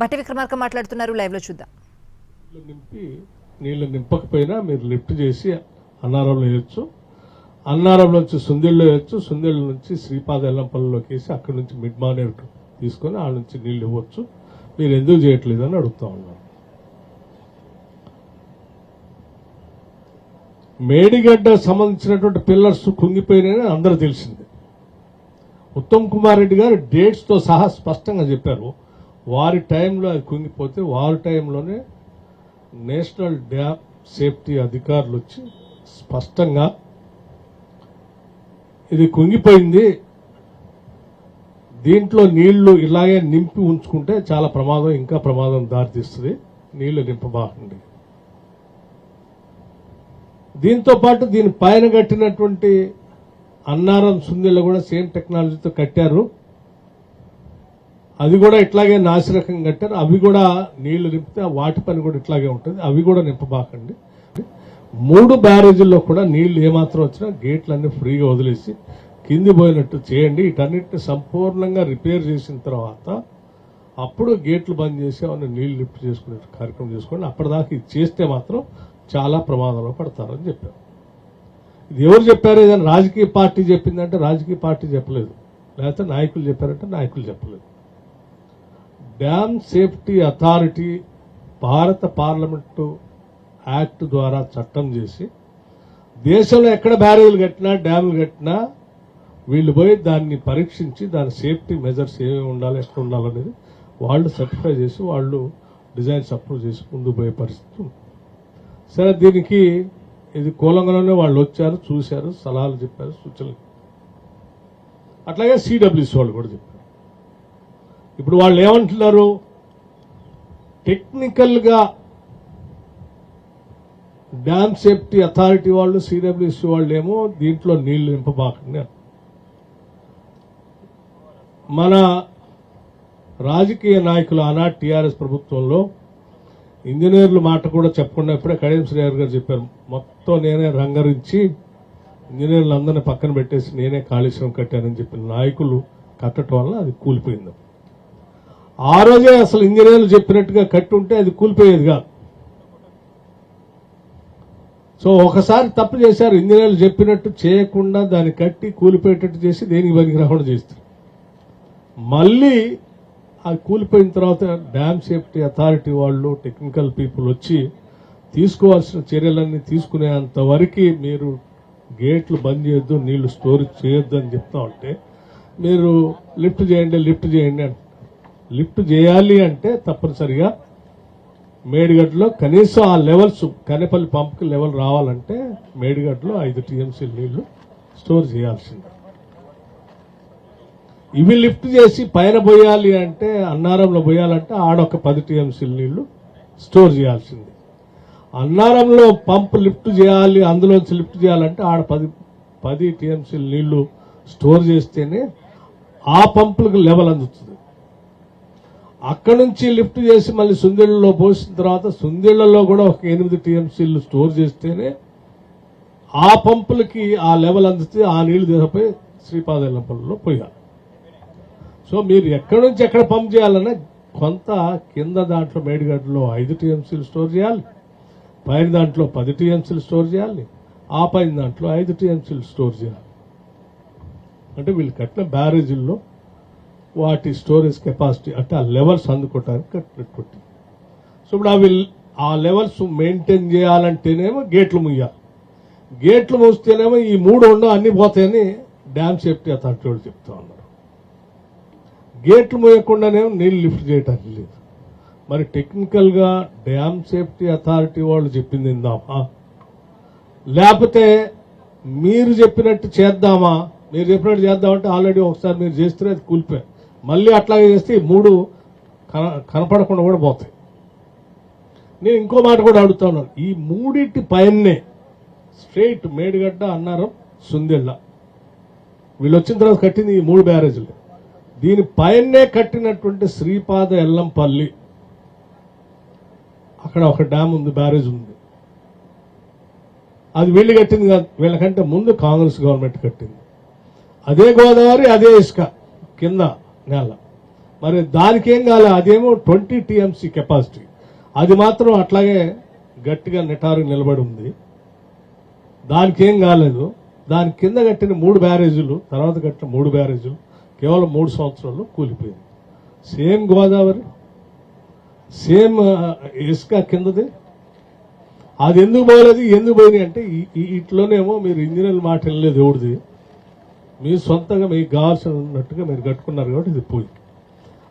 బట్టి విక్రమార్క మాట్లాడుతున్నారు, లైవ్ లో చూద్దాం. నీళ్లు నింపకపోయినా మీరు లిఫ్ట్ చేసి అన్నారంలో వేయచ్చు, అన్నారంలో నుంచి సుందిళ్ళు వేయచ్చు, సుందిళ్ళ నుంచి శ్రీపాద ఎల్లంపల్లిలోకి వేసి అక్కడి నుంచి మిడ్ మానేర్ తీసుకొని ఆ నుంచి నీళ్లు ఇవ్వచ్చు. మీరు ఎందుకు చేయట్లేదు అని అడుగుతా ఉన్నారు. మేడిగడ్డ సంబంధించినటువంటి పిల్లర్స్ కుంగిపోయినాయని అందరూ తెలిసింది. ఉత్తమ్ కుమార్ రెడ్డి గారు డేట్స్ తో సహా స్పష్టంగా చెప్పారు. వారి టైంలో అది కుంగిపోతే వారి టైంలోనే నేషనల్ డ్యామ్ సేఫ్టీ అధికారులు వచ్చి స్పష్టంగా ఇది కుంగిపోయింది, దీంట్లో నీళ్లు ఇలాగే నింపి ఉంచుకుంటే చాలా ప్రమాదం, ఇంకా ప్రమాదం దారితీస్తుంది, నీళ్లు నింపబాకండి. దీంతో పాటు దీని పైన కట్టినటువంటి అన్నారం సుందిళ్ళు కూడా సేమ్ టెక్నాలజీతో కట్టారు, అది కూడా ఇట్లాగే నాసిరకంగా కట్టారు. అవి కూడా నీళ్లు నింపితే వాటి పని కూడా ఇట్లాగే ఉంటుంది, అవి కూడా నింపబాకండి. 3 బ్యారేజీల్లో కూడా నీళ్లు ఏమాత్రం వచ్చినా గేట్లన్నీ ఫ్రీగా వదిలేసి కింది పోయినట్టు చేయండి. వీటన్నిటిని సంపూర్ణంగా రిపేర్ చేసిన తర్వాత అప్పుడు గేట్లు బంద్ చేసి అవన్నీ నీళ్లు లిఫ్ట్ చేసుకునే కార్యక్రమం చేసుకోండి. అప్పటిదాకా ఇది చేస్తే మాత్రం చాలా ప్రమాదంలో పడతారని చెప్పారు. ఇది ఎవరు చెప్పారు? ఏదైనా రాజకీయ పార్టీ చెప్పిందంటే రాజకీయ పార్టీ చెప్పలేదు, లేకపోతే నాయకులు చెప్పారంటే నాయకులు చెప్పలేదు. డ్యామ్ సేఫ్టీ అథారిటీ భారత పార్లమెంటు యాక్ట్ ద్వారా చట్టం చేసి దేశంలో ఎక్కడ బ్యారేజీలు కట్టినా డ్యాములు కట్టినా వీళ్ళు పోయి దాన్ని పరీక్షించి దాని సేఫ్టీ మెజర్స్ ఏమేమి ఉండాలి, ఎక్కడ ఉండాలనేది వాళ్ళు సర్టిఫై చేసి వాళ్ళు డిజైన్స్ అప్రూవ్ చేసి ముందుకు పోయే పరిస్థితి ఉంది. సరే, దీనికి ఇది కూలంగానే వాళ్ళు వచ్చారు, చూశారు, సలహాలు చెప్పారు, సూచనలు. అట్లాగే సిడబ్ల్యూసీ వాళ్ళు కూడా చెప్పారు. ఇప్పుడు వాళ్ళు ఏమంటున్నారు? టెక్నికల్ గా డ్యామ్ సేఫ్టీ అథారిటీ వాళ్ళు, సిడబ్ల్యూసీ వాళ్ళు ఏమో దీంట్లో నీళ్లు నింపబాకండి. మన రాజకీయ నాయకులు ఆనాటి టీఆర్ఎస్ ప్రభుత్వంలో ఇంజనీర్ల మాట కూడా చెప్పకుండా ఇప్పుడే కడియం శ్రీహరి గారు చెప్పారు, మొత్తం నేనే రంగరించి ఇంజనీర్లు అందరినీ పక్కన పెట్టేసి నేనే కాళేశ్వరం కట్టానని చెప్పిన నాయకులు కట్టడం వల్ల అది కూలిపోయింది. ఆ రోజే అసలు ఇంజనీర్లు చెప్పినట్టుగా కట్టి ఉంటే అది కూలిపోయేది కాదు. సో ఒకసారి తప్పు చేశారు, ఇంజనీర్లు చెప్పినట్టు చేయకుండా దాన్ని కట్టి కూలిపోయేటట్టు చేసి దేనికి పనికి రాకుండా చేస్తారు. మళ్ళీ అది కూలిపోయిన తర్వాత డ్యామ్ సేఫ్టీ అథారిటీ వాళ్ళు, టెక్నికల్ పీపుల్ వచ్చి తీసుకోవాల్సిన చర్యలన్నీ తీసుకునేంత వరకు మీరు గేట్లు బంద్ చేయొద్దు, నీళ్లు స్టోరేజ్ చేయొద్దు అని చెప్తా ఉంటే మీరు లిఫ్ట్ చేయండి అని. లిఫ్ట్ చేయాలి అంటే తప్పనిసరిగా మేడిగడ్డలో కనీసం ఆ లెవెల్స్, కనేపల్లి పంప్కి లెవెల్ రావాలంటే మేడిగడ్డలో 5 టీఎంసీ నీళ్లు స్టోర్ చేయాల్సిందే. ఇవి లిఫ్ట్ చేసి పైన పోయాలి అంటే, అన్నారంలో పోయాలంటే ఆడొక 10 టీఎంసీ నీళ్లు స్టోర్ చేయాల్సింది. అన్నారంలో పంప్ లిఫ్ట్ చేయాలి, అందులోంచి లిఫ్ట్ చేయాలంటే ఆడ 10 టీఎంసీ నీళ్లు స్టోర్ చేస్తేనే ఆ పంపులకు లెవెల్ అందుతుంది. అక్కడి నుంచి లిఫ్ట్ చేసి మళ్ళీ సుందిళ్లలో పోసిన తర్వాత సుందిళ్లలో కూడా ఒక 8 టీఎంసీలు స్టోర్ చేస్తేనే ఆ పంపులకి ఆ లెవెల్ అందుతుంది. ఆ నీళ్లు దిగపోయి శ్రీపాద ఎల్లంపల్లిలో పోయాలి. సో మీరు ఎక్కడి నుంచి ఎక్కడ పంప్ చేయాలన్నా కొంత కింద దాంట్లో మేడిగడ్డలో 5 టీఎంసీలు స్టోర్ చేయాలి, పైన దాంట్లో 10 టీఎంసీలు స్టోర్ చేయాలి, ఆ పైన దాంట్లో 5 టీఎంసీలు స్టోర్ చేయాలి. అంటే వీళ్ళు కట్టిన బ్యారేజీల్లో వాటి స్టోరేజ్ కెపాసిటీ అంటే ఆ లెవెల్స్ అందుకోవటానికి కట్టినట్టు. సో ఇప్పుడు అవి ఆ లెవెల్స్ మెయింటైన్ చేయాలంటేనేమో గేట్లు ముయ్యాలి, గేట్లు మూస్తేనేమో ఈ 3 ఉండవు, అన్ని పోతాయని డ్యామ్ సేఫ్టీ అథారిటీ వాళ్ళు చెప్తా ఉన్నారు. గేట్లు మూయకుండానేమో నీళ్లు లిఫ్ట్ చేయటానికి లేదు. మరి టెక్నికల్ గా డ్యామ్ సేఫ్టీ అథారిటీ వాళ్ళు చెప్పింది ఇందామా, లేకపోతే మీరు చెప్పినట్టు చేద్దామా? మీరు చెప్పినట్టు చేద్దామంటే ఆల్రెడీ ఒకసారి మీరు చేస్తే అది కూలిపోయి మళ్ళీ అట్లాగే చేస్తే ఈ 3 కనపడకుండా కూడా పోతాయి. నేను ఇంకో మాట కూడా అడుగుతాను, ఈ 3 పైనే స్ట్రైట్ మేడిగడ్డ, అన్నారం, సుందిళ్ళ వీళ్ళు వచ్చిన తర్వాత కట్టింది ఈ 3 బ్యారేజీలు. దీని పైనే కట్టినటువంటి శ్రీపాద ఎల్లంపల్లి, అక్కడ ఒక డ్యామ్ ఉంది, బ్యారేజ్ ఉంది. అది వీళ్ళు కట్టింది కాదు, వీళ్ళకంటే ముందు కాంగ్రెస్ గవర్నమెంట్ కట్టింది. అదే గోదావరి, అదే ఇసుక కింద నేల. మరి దానికేం కాలే, అదేమో 20 టీఎంసీ కెపాసిటీ, అది మాత్రం అట్లాగే గట్టిగా నిటారు నిలబడి ఉంది. దానికేం కాలేదు. దాని కింద కట్టిన 3 బ్యారేజీలు, తర్వాత కట్టిన 3 బ్యారేజీలు కేవలం 3 సంవత్సరాల్లో కూలిపోయింది. సేమ్ గోదావరి, సేమ్ ఇసుక కిందది. అది ఎందుకు పోలేదు, ఎందుకు పోయినాయి అంటే ఇట్లోనేమో మీరు ఇంజనీర్ల మాట వినలేదు ఎవరిది, మీ సొంతంగా మీకు కావాల్సినట్టుగా మీరు కట్టుకున్నారు కాబట్టి ఇది పోయింది.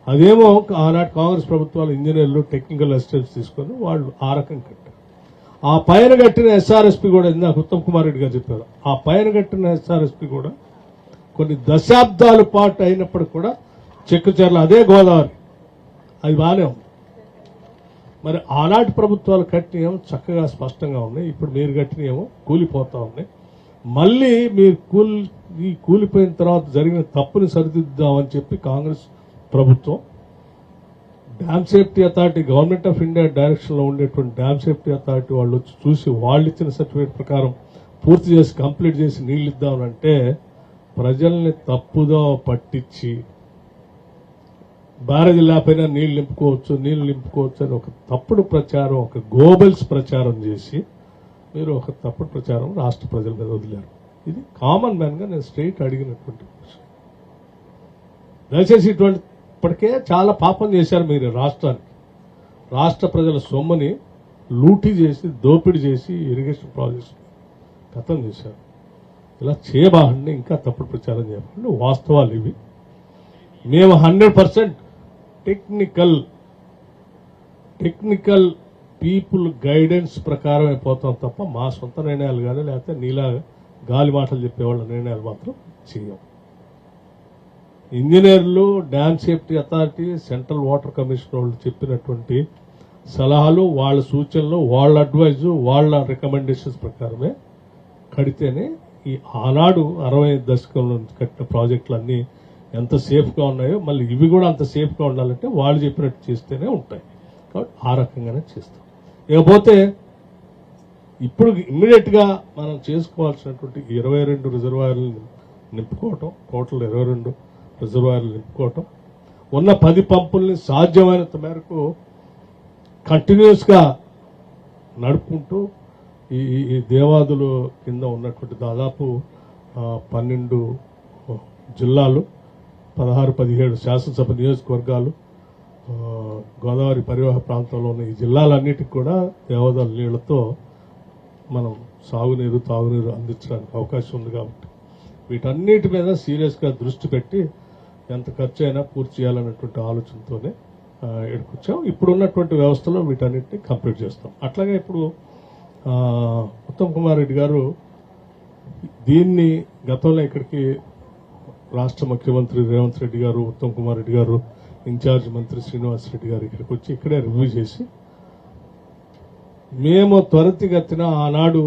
అదేమో ఆనాటి కాంగ్రెస్ ప్రభుత్వాలు ఇంజనీర్లు టెక్నికల్ అసిస్టెంట్స్ తీసుకొని వాళ్ళు ఆ రకం కట్టారు. ఆ పైన కట్టిన ఎస్ఆర్ఎస్పీ కూడా ఇందాక ఉత్తమ్ కుమార్ రెడ్డి గారు చెప్పారు, ఆ పైన కట్టిన ఎస్ఆర్ఎస్పీ కూడా కొన్ని దశాబ్దాల పాటు అయినప్పుడు కూడా చెక్కుచెర్ల అదే గోదావరి, అది బాగానే ఉంది. మరి ఆనాటి ప్రభుత్వాలు కట్టినేమో చక్కగా స్పష్టంగా ఉన్నాయి, ఇప్పుడు మీరు కట్టినేమో కూలిపోతా ఉన్నాయి. మళ్ళీ మీరు కూలిపోయిన తర్వాత జరిగిన తప్పుని సరిదిద్దామని చెప్పి కాంగ్రెస్ ప్రభుత్వం dam safety authority, government of India direction లో ఉండేటువంటి డ్యామ్ సేఫ్టీ అథారిటీ వాళ్ళు వచ్చి చూసి వాళ్ళు ఇచ్చిన సర్టిఫికేట్ ప్రకారం పూర్తి చేసి కంప్లీట్ చేసి నీళ్లు ఇద్దామనంటే ప్రజల్ని తప్పుదో పట్టించి బ్యారేజ్ లేకపోయినా నీళ్లు నింపుకోవచ్చు అని ఒక తప్పుడు ప్రచారం, ఒక గోబెల్స్ ప్రచారం చేసి మీరు ఒక తప్పుడు ప్రచారం రాష్ట్ర ప్రజల మీద వదిలారు. ఇది కామన్ మ్యాన్ గా నేను స్ట్రైట్ అడిగినటువంటి విషయం. దయచేసి ఇప్పటికే చాలా పాపం చేశారు మీరు రాష్ట్రానికి. రాష్ట్ర ప్రజల సొమ్ముని లూటీ చేసి, దోపిడీ చేసి ఇరిగేషన్ ప్రాజెక్ట్స్ ఖతం చేశారు. ఇలా చేయబాకండి, ఇంకా తప్పుడు ప్రచారం చేయకండి. వాస్తవాలు ఇవి. మేము 100% టెక్నికల్ పీపుల్ గైడెన్స్ ప్రకారం అయిపోతాం తప్ప మా సొంత నిర్ణయాలు కానీ లేకపోతే నీలా గాలి మాటలు చెప్పేవాళ్ళ నిర్ణయాలు మాత్రం చేయం. ఇంజనీర్లు, dam safety authority, central water commission వాళ్ళు చెప్పినటువంటి సలహాలు, వాళ్ళ సూచనలు, వాళ్ళ అడ్వైజ్, వాళ్ళ రికమెండేషన్స్ ప్రకారమే కడితేనే ఈ ఆనాడు 60 దశకంలో కట్టిన ప్రాజెక్టులన్నీ ఎంత సేఫ్గా ఉన్నాయో మళ్ళీ ఇవి కూడా అంత సేఫ్గా ఉండాలంటే వాళ్ళు చెప్పినట్టు చేస్తేనే ఉంటాయి. కాబట్టి ఆ రకంగానే చేస్తాం. ఇకపోతే ఇప్పుడు ఇమ్మీడియట్ గా మనం చేసుకోవాల్సినటువంటి 22 రిజర్వాయర్లు నింపుకోవటం, టోటల్ 22 రిజర్వాయర్లు నింపుకోవటం, ఉన్న 10 పంపుల్ని సాధ్యమైనంత మేరకు కంటిన్యూస్ గా నడుపుకుంటూ ఈ దేవాదులు కింద ఉన్నటువంటి దాదాపు 12 జిల్లాలు, 16-17 శాసనసభ నియోజకవర్గాలు, గోదావరి పరివాహక ప్రాంతంలో ఉన్న ఈ జిల్లాలన్నిటికీ కూడా దేవాదుల నీళ్లతో మనం సాగునీరు, తాగునీరు అందించడానికి అవకాశం ఉంది. కాబట్టి వీటన్నిటి మీద సీరియస్ గా దృష్టి పెట్టి ఎంత ఖర్చు అయినా పూర్తి చేయాలన్నటువంటి ఆలోచనతోనే ఎడుకొచ్చాం. ఇప్పుడు ఉన్నటువంటి వ్యవస్థలో వీటన్నిటిని కంప్లీట్ చేస్తాం. అట్లాగే ఇప్పుడు ఉత్తమ్ కుమార్ రెడ్డి గారు దీన్ని గతంలో ఇక్కడికి రాష్ట్ర ముఖ్యమంత్రి రేవంత్ రెడ్డి గారు, ఉత్తమ్ కుమార్ రెడ్డి గారు, ఇన్ఛార్జ్ మంత్రి శ్రీనివాస్ రెడ్డి గారు ఇక్కడికి వచ్చి ఇక్కడే రివ్యూ చేసి మేము త్వరితగతిన ఆనాడు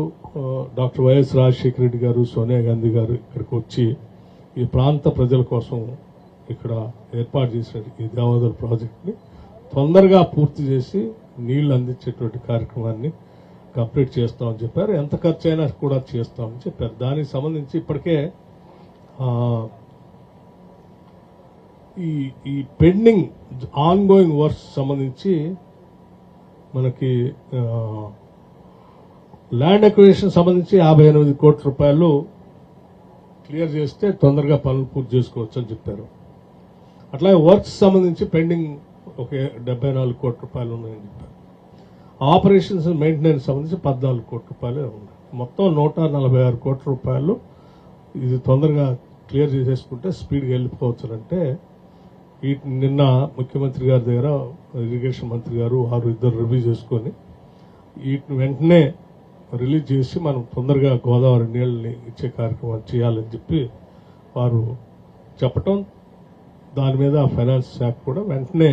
డాక్టర్ వైఎస్ రాజశేఖర రెడ్డి గారు, సోనియా గాంధీ గారు ఇక్కడికి వచ్చి ఈ ప్రాంత ప్రజల కోసం ఇక్కడ ఏర్పాటు చేసిన ఈ దేవాదుల ప్రాజెక్టుని తొందరగా పూర్తి చేసి నీళ్లు అందించేటువంటి కార్యక్రమాన్ని కంప్లీట్ చేస్తామని చెప్పారు. ఎంత ఖర్చు అయినా కూడా చేస్తామని చెప్పారు. దానికి సంబంధించి ఇప్పటికే ఈ పెండింగ్ ఆన్ గోయింగ్ వర్క్స్ సంబంధించి మనకి ల్యాండ్ అక్విజిషన్ సంబంధించి 58 కోట్ల రూపాయలు క్లియర్ చేస్తే తొందరగా పనులు పూర్తి చేసుకోవచ్చు అని చెప్పారు. అట్లాగే వర్క్స్ సంబంధించి పెండింగ్ ఒక 74 కోట్ల రూపాయలు ఉన్నాయని చెప్పారు. ఆపరేషన్స్ మెయింటెనెన్స్ సంబంధించి 14 కోట్ల రూపాయలు ఉన్నాయి. మొత్తం 146 కోట్ల రూపాయలు ఇది తొందరగా క్లియర్ చేసేసుకుంటే స్పీడ్గా వెళ్ళిపోవచ్చునంటే నిన్న ముఖ్యమంత్రి గారి దగ్గర ఇరిగేషన్ మంత్రి గారు వారు ఇద్దరు రివ్యూ చేసుకొని వీటిని వెంటనే రిలీజ్ చేసి మనం తొందరగా గోదావరి నీళ్ళని ఇచ్చే కార్యక్రమం చేయాలని చెప్పి వారు చెప్పటం, దాని మీద ఫైనాన్స్ శాఖ కూడా వెంటనే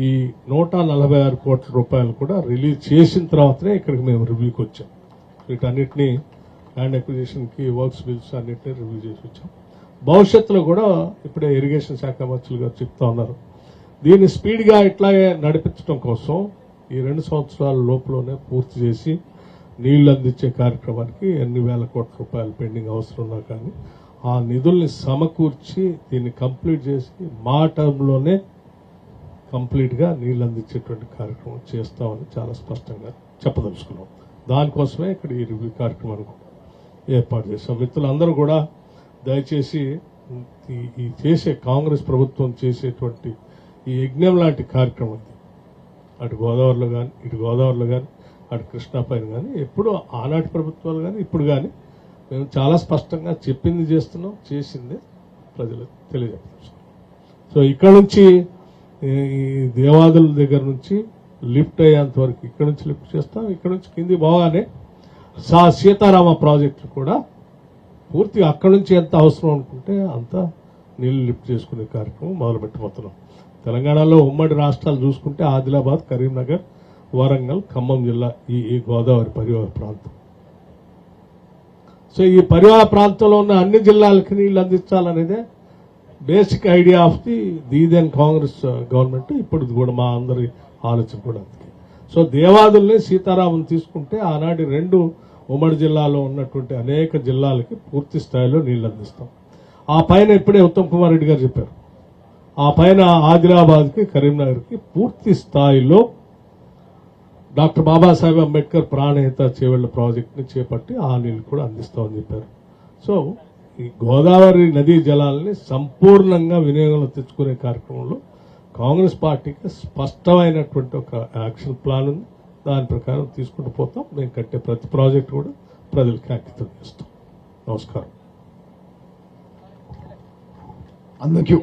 ఈ 146 కోట్ల రూపాయలు కూడా రిలీజ్ చేసిన తర్వాతనే ఇక్కడికి మేము రివ్యూకి వచ్చాం. వీటన్నిటినీ ల్యాండ్ అక్విజిషన్ కి వర్క్స్ బిల్స్ అన్నింటినీ రివ్యూ చేసి వచ్చాం. భవిష్యత్తులో కూడా ఇప్పుడే ఇరిగేషన్ శాఖ మంత్రులు గారు చెప్తా ఉన్నారు, దీన్ని స్పీడ్ గా ఇట్లాగే నడిపించడం కోసం ఈ 2 సంవత్సరాల లోపలనే పూర్తి చేసి నీళ్లు అందించే కార్యక్రమానికి ఎన్ని వేల కోట్ల రూపాయలు పెండింగ్ అవసరం ఉన్నా కానీ ఆ నిధుల్ని సమకూర్చి దీన్ని కంప్లీట్ చేసి మా టర్మ్లోనే కంప్లీట్గా నీళ్ళు అందించేటువంటి కార్యక్రమం చేస్తామని చాలా స్పష్టంగా చెప్పదలుచుకున్నాం. దానికోసమే ఇక్కడ ఈ రివ్యూ కార్యక్రమాన్ని ఏర్పాటు చేశాం. మిత్రులందరూ కూడా దయచేసి ఈ చేసే కాంగ్రెస్ ప్రభుత్వం చేసేటువంటి ఈ యజ్ఞం లాంటి కార్యక్రమం ఇది. అటు గోదావరిలో కానీ అటు కృష్ణా పైన కానీ ఎప్పుడు ఆనాటి ప్రభుత్వాలు కానీ ఇప్పుడు కానీ మేము చాలా స్పష్టంగా చెప్పింది చేస్తున్నాం, చేసిందే ప్రజలకు తెలియజేస్తున్నాం. సో ఇక్కడ నుంచి ఈ దేవాదుల దగ్గర నుంచి లిఫ్ట్ అయ్యేంత వరకు ఇక్కడ నుంచి లిఫ్ట్ చేస్తాం. ఇక్కడ నుంచి కింది పోగానే సీతారామ ప్రాజెక్టు కూడా పూర్తిగా అక్కడ నుంచి ఎంత అవసరం అనుకుంటే అంత నీళ్లు లిఫ్ట్ చేసుకునే కార్యక్రమం మొదలు పెట్టబోతున్నాం. తెలంగాణలో ఉమ్మడి రాష్ట్రాలు చూసుకుంటే ఆదిలాబాద్, కరీంనగర్, వరంగల్, ఖమ్మం జిల్లా ఈ గోదావరి పరివాహక ప్రాంతం. సో ఈ పరివాహక ప్రాంతంలో ఉన్న అన్ని జిల్లాలకి నీళ్లు అందించాలనేదే basic idea of the then Congress government. ఇప్పుడు కూడా మా అందరి ఆలోచన కూడా అందుకే. సో దేవాదుల్ని సీతారామన్ తీసుకుంటే ఆనాటి 2 ఉమ్మడి జిల్లాలో ఉన్నటువంటి అనేక జిల్లాలకి పూర్తి స్థాయిలో నీళ్లు అందిస్తాం. ఆ పైన ఇప్పుడే ఉత్తమ్ కుమార్ రెడ్డి గారు చెప్పారు, ఆ పైన ఆదిలాబాద్కి, కరీంనగర్కి పూర్తి స్థాయిలో డాక్టర్ బాబాసాహెబ్ అంబేద్కర్ ప్రాణహిత చేవెళ్ల ప్రాజెక్టుని చేపట్టి ఆ నీళ్లు కూడా అందిస్తామని చెప్పారు. సో ఈ గోదావరి నదీ జలాలని సంపూర్ణంగా వినియోగంలో తెచ్చుకునే కార్యక్రమంలో కాంగ్రెస్ పార్టీకి స్పష్టమైనటువంటి ఒక యాక్షన్ ప్లాన్ ఉంది. దాని ప్రకారం తీసుకుంటూ పోతాం. మేము కట్టే ప్రతి ప్రాజెక్టు కూడా ప్రజలకి అంకితం చేస్తాం. నమస్కారం. అందరికీ